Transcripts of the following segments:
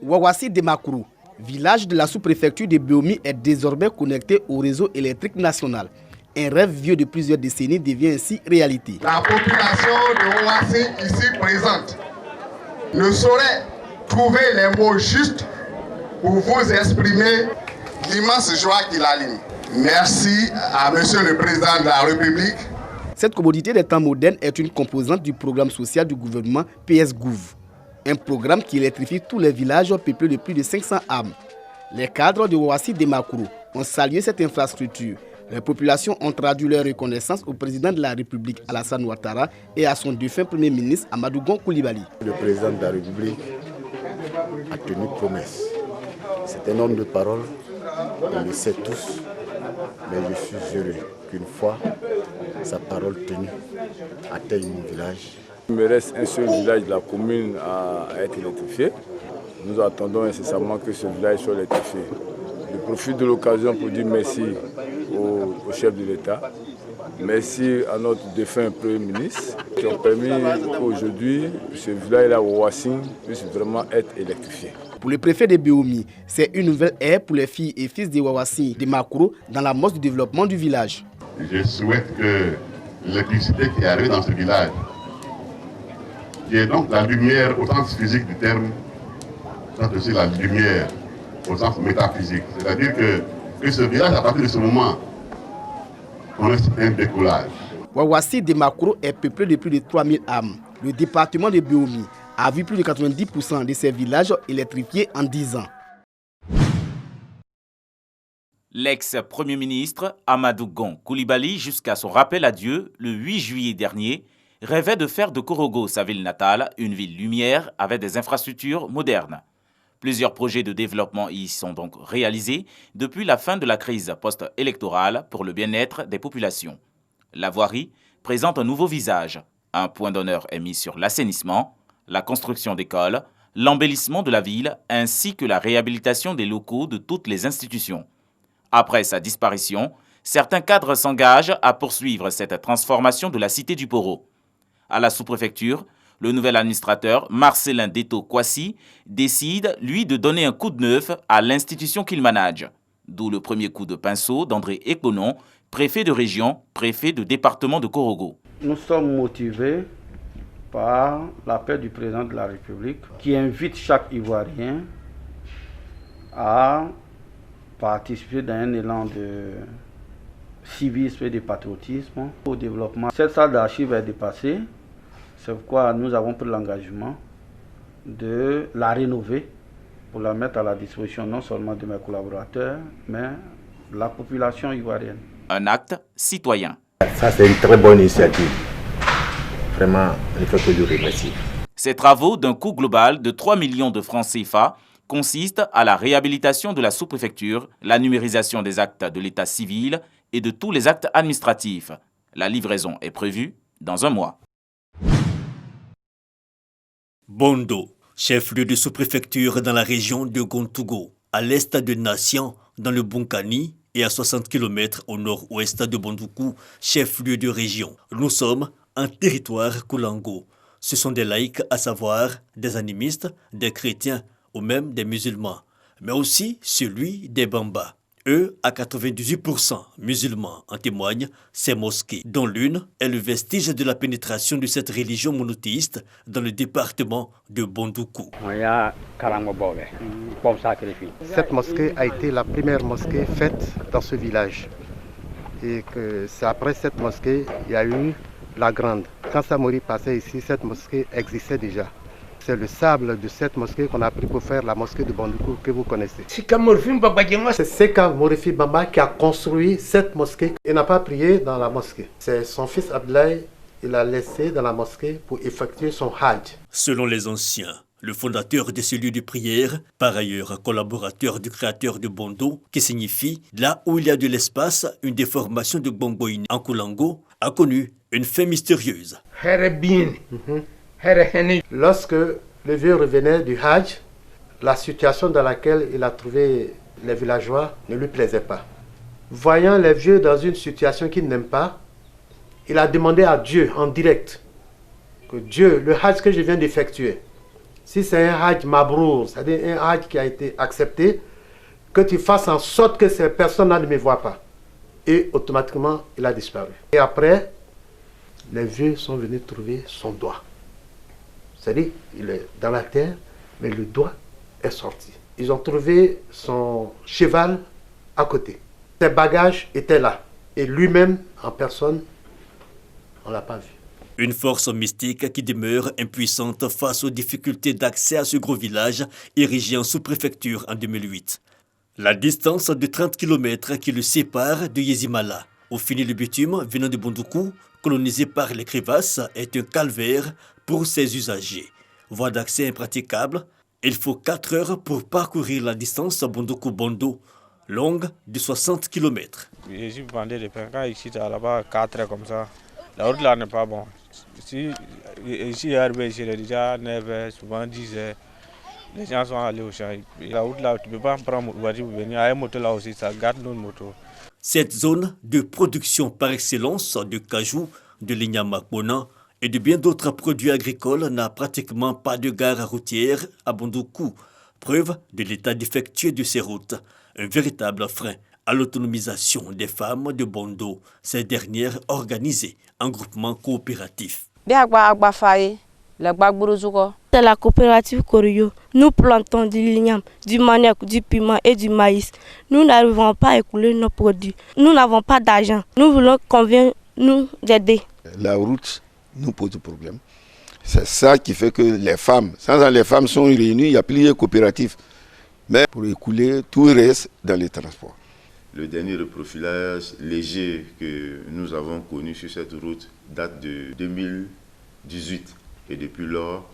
Wawassi Demakuru, village de la sous-préfecture de Beomi, est désormais connecté au réseau électrique national. Un rêve vieux de plusieurs décennies devient ainsi réalité. La population de Wawassi ici présente ne saurait trouver les mots justes pour vous exprimer l'immense joie qui l'anime. Merci à Monsieur le Président de la République. Cette commodité des temps modernes est une composante du programme social du gouvernement PS-Gouv. Un programme qui électrifie tous les villages peuplés de plus de 500 âmes. Les cadres de Wawassi Demakuru ont salué cette infrastructure. Les populations ont traduit leur reconnaissance au président de la République Alassane Ouattara et à son défunt Premier ministre Amadou Gon Coulibaly. Le président de la République a tenu promesse. C'est un homme de parole, on le sait tous, mais je suis heureux qu'une fois sa parole tenue atteigne mon village. Il me reste un seul village de la commune à être électrifié. Nous attendons incessamment que ce village soit électrifié. Je profite de l'occasion pour dire merci au chef de l'État. Merci à notre défunt Premier ministre qui ont permis qu'aujourd'hui ce village-là, Wawassi, puisse vraiment être électrifié. Pour le préfet de Beomi, c'est une nouvelle ère pour les filles et fils de Wawassi Demakuru dans la mosse du développement du village. Je souhaite que l'électricité qui arrive dans ce village, qui est donc la lumière au sens physique du terme, c'est aussi la lumière au sens métaphysique. C'est-à-dire que ce village, à partir de ce moment, connaisse un décollage. Wawassi Demakuru est peuplé de plus de 3000 âmes. Le département de Beomi a vu plus de 90% de ses villages électrifiés en 10 ans. L'ex-premier ministre Amadou Gon Coulibaly, jusqu'à son rappel à Dieu le 8 juillet dernier, rêvait de faire de Korogo, sa ville natale, une ville lumière avec des infrastructures modernes. Plusieurs projets de développement y sont donc réalisés depuis la fin de la crise post-électorale pour le bien-être des populations. La voirie présente un nouveau visage. Un point d'honneur est mis sur l'assainissement, la construction d'écoles, l'embellissement de la ville ainsi que la réhabilitation des locaux de toutes les institutions. Après sa disparition, certains cadres s'engagent à poursuivre cette transformation de la cité du Poro. À la sous-préfecture, le nouvel administrateur, Marcelin Deto-Kwasi, décide, lui, de donner un coup de neuf à l'institution qu'il manage. D'où le premier coup de pinceau d'André Ekonon, préfet de région, préfet de département de Korogo. Nous sommes motivés par l'appel du président de la République qui invite chaque Ivoirien à participer dans un élan de civisme et de patriotisme au développement. Cette salle d'archives est dépassée, c'est pourquoi nous avons pris l'engagement de la rénover pour la mettre à la disposition non seulement de mes collaborateurs, mais de la population ivoirienne. Un acte citoyen. Ça, c'est une très bonne initiative. Vraiment, il faut que je remercie. Ces travaux d'un coût global de 3 millions de francs CFA consistent à la réhabilitation de la sous-préfecture, la numérisation des actes de l'état civil et de tous les actes administratifs. La livraison est prévue dans un mois. Bondo, chef-lieu de sous-préfecture dans la région de Gontougo, à l'est de Nation, dans le Bunkani, et à 60 km au nord-ouest de Bondoukou, chef-lieu de région. Nous sommes en territoire Koulango. Ce sont des laïcs, à savoir des animistes, des chrétiens ou même des musulmans, mais aussi celui des Bambas. Eux, à 98% musulmans, en témoignent ces mosquées, dont l'une est le vestige de la pénétration de cette religion monothéiste dans le département de Bondoukou. Cette mosquée a été la première mosquée faite dans ce village. Et que c'est après cette mosquée, il y a eu la grande. Quand Samori passait ici, cette mosquée existait déjà. C'est le sable de cette mosquée qu'on a pris pour faire la mosquée de Bondoukou que vous connaissez. C'est Seka Morifi Bamba qui a construit cette mosquée. Il n'a pas prié dans la mosquée. C'est son fils Abdoulaye, il l'a laissé dans la mosquée pour effectuer son hajj. Selon les anciens, le fondateur de ce lieu de prière, par ailleurs collaborateur du créateur de Bondo, qui signifie là où il y a de l'espace, une déformation de Gbongboïne en Koulango, a connu une fin mystérieuse. Lorsque le vieux revenait du Hajj, la situation dans laquelle il a trouvé les villageois ne lui plaisait pas. Voyant les vieux dans une situation qu'il n'aime pas, il a demandé à Dieu en direct que Dieu, le Hajj que je viens d'effectuer, Si c'est un Hajj Mabrour, c'est-à-dire un Hajj qui a été accepté, que tu fasses en sorte que ces personnes-là ne me voient pas. Et automatiquement, il a disparu. Et après, les vieux sont venus trouver son doigt. C'est-à-dire, il est dans la terre, mais le doigt est sorti. Ils ont trouvé son cheval à côté. Ses bagages étaient là. Et lui-même, en personne, on ne l'a pas vu. Une force mystique qui demeure impuissante face aux difficultés d'accès à ce gros village érigé en sous-préfecture en 2008. La distance de 30 km qui le sépare de Yezimala, au fini le bitume venant de Bondoukou, colonisé par les crevasses, est un calvaire pour ses usagers. Voie d'accès impraticable, il faut 4 heures pour parcourir la distance Bondoukou-Bondo, longue de 60 km. Je suis bandé de Penka, ici là-bas 4 heures comme ça. La route là n'est pas bonne. Ici, c'est déjà 9 heures, souvent 10 heures. Les gens sont allés au champ. La route là, tu ne peux pas prendre une voiture pour venir. Il y a une moto là aussi, ça garde notre moto. Cette zone de production par excellence de cajou, de l'igname et de bien d'autres produits agricoles n'a pratiquement pas de gare routière à Bondoukou. Preuve de l'état défectueux de ces routes. Un véritable frein à l'autonomisation des femmes de Bondo, ces dernières organisées en groupement coopératif. C'est la coopérative Korio. Nous plantons du ligname, du manioc, du piment et du maïs. Nous n'arrivons pas à écouler nos produits. Nous n'avons pas d'argent. Nous voulons qu'on vienne nous aider. La route nous pose problème. C'est ça qui fait que les femmes, sans les femmes sont réunies, il y a plusieurs coopératives. Mais pour écouler, tout reste dans les transports. Le dernier reprofilage léger que nous avons connu sur cette route date de 2018. Et depuis lors,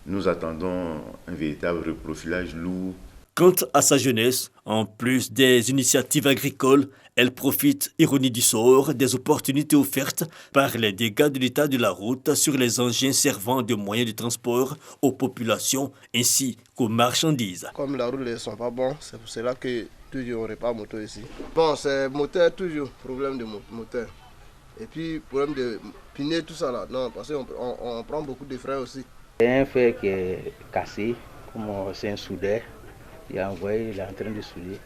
nous attendons un véritable reprofilage lourd. Quant à sa jeunesse, en plus des initiatives agricoles, elle profite, ironie du sort, des opportunités offertes par les dégâts de l'état de la route sur les engins servant de moyens de transport aux populations ainsi qu'aux marchandises. Comme la route ne sont pas bonnes, c'est pour cela que toujours on répare moto ici. Bon, c'est moteur toujours, problème de moteur. Et puis problème de piner, tout ça là. Non, parce qu'on prend beaucoup de frais aussi. Il y a un fer qui est cassé, comme c'est un soudeur. Il a envoyé, il est en train de souder.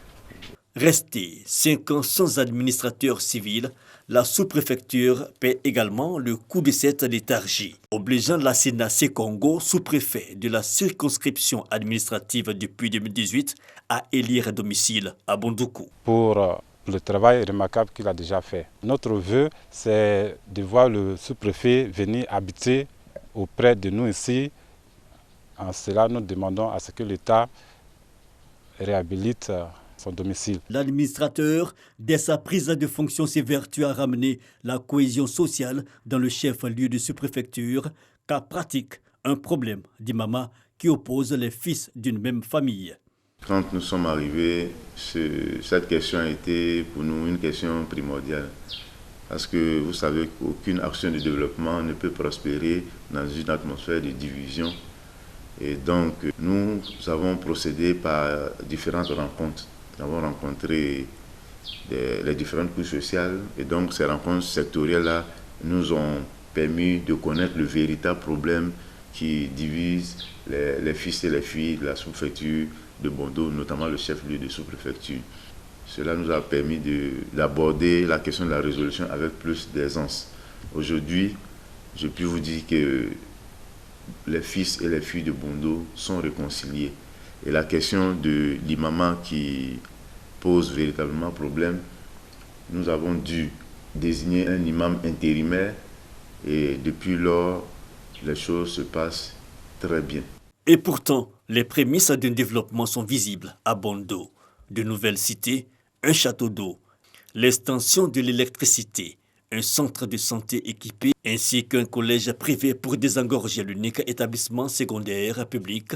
Resté 5 ans sans administrateur civil, la sous-préfecture paie également le coût de cette léthargie, obligeant la Sénat Congo, sous-préfet de la circonscription administrative depuis 2018, à élire à domicile à Bondoukou. Pour le travail remarquable qu'il a déjà fait. Notre vœu, c'est de voir le sous-préfet venir habiter auprès de nous ici. En cela, nous demandons à ce que l'État réhabilite son domicile. L'administrateur, dès sa prise de fonction, s'évertue à ramener la cohésion sociale dans le chef-lieu de sous-préfecture, car pratique un problème, dit Mama, qui oppose les fils d'une même famille. Quand nous sommes arrivés, cette question a été pour nous une question primordiale. Parce que vous savez qu'aucune action de développement ne peut prospérer dans une atmosphère de division. Et donc, nous avons procédé par différentes rencontres. Nous avons rencontré les différentes couches sociales. Et donc, ces rencontres sectorielles-là nous ont permis de connaître le véritable problème qui divise les fils et les filles de la sous-préfecture de Bondo, notamment le chef-lieu de sous-préfecture. Cela nous a permis d'aborder la question de la résolution avec plus d'aisance. Aujourd'hui, je peux vous dire que les fils et les filles de Bondo sont réconciliés. Et la question de l'imam qui pose véritablement problème, nous avons dû désigner un imam intérimaire et depuis lors, les choses se passent très bien. Et pourtant, les prémices d'un développement sont visibles à Bondo. De nouvelles cités, un château d'eau, l'extension de l'électricité, un centre de santé équipé ainsi qu'un collège privé pour désengorger l'unique établissement secondaire public.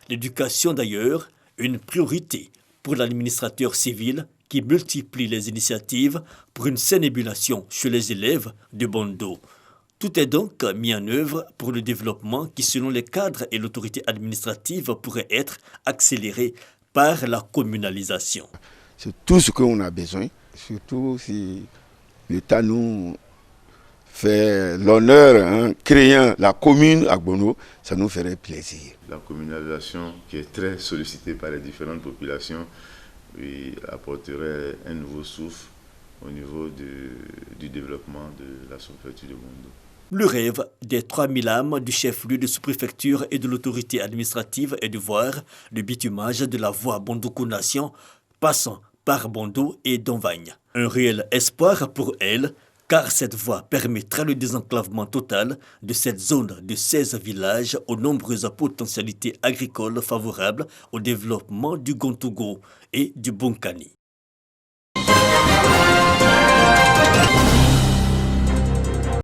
L'éducation d'ailleurs, une priorité pour l'administrateur civil qui multiplie les initiatives pour une saine émulation chez les élèves de Bondo. Tout est donc mis en œuvre pour le développement qui, selon les cadres et l'autorité administrative, pourrait être accéléré par la communalisation. C'est tout ce qu'on a besoin, surtout si l'État nous fait l'honneur, créant la commune à Bono, ça nous ferait plaisir. La communalisation qui est très sollicitée par les différentes populations apporterait un nouveau souffle au niveau du développement de la sous-préfecture de Bondo. Le rêve des 3000 âmes du chef-lieu de sous-préfecture et de l'autorité administrative est de voir le bitumage de la voie Bondoukou-Nation passant par Bondo et Donvagne. Un réel espoir pour elle, car cette voie permettra le désenclavement total de cette zone de 16 villages aux nombreuses potentialités agricoles favorables au développement du Gontougo et du Bonkani.